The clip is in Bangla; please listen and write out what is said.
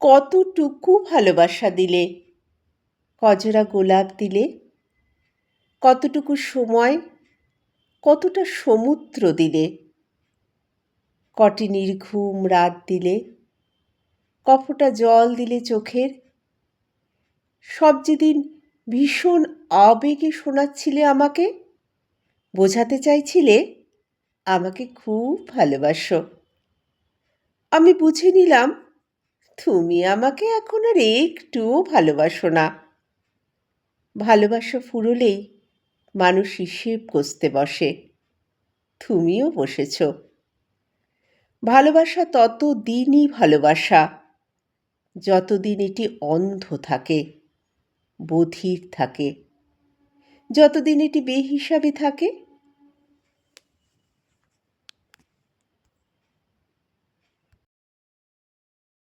কতটুকু ভালোবাসা দিলে, কজোড়া গোলাপ দিলে, কতটুকু সময়, কতটা সমুদ্র দিলে, কটি নির্ঘুম রাত দিলে, কফোটা জল দিলে চোখের, সব যেদিন ভীষণ আবেগে শোনাচ্ছিলে আমাকে, বোঝাতে চাইছিলে আমাকে খুব ভালোবাসো। আমি বুঝে নিলাম তুমি আমাকে এখন আর একটুও ভালোবাসো না। ভালোবাসা ফুরোলেই মানুষ হিসেব কষতে বসে, তুমিও বসেছ। ভালোবাসা ততদিনই ভালোবাসা যতদিন এটি অন্ধ থাকে, বধির থাকে, যতদিন এটি বেহিসাবি থাকে,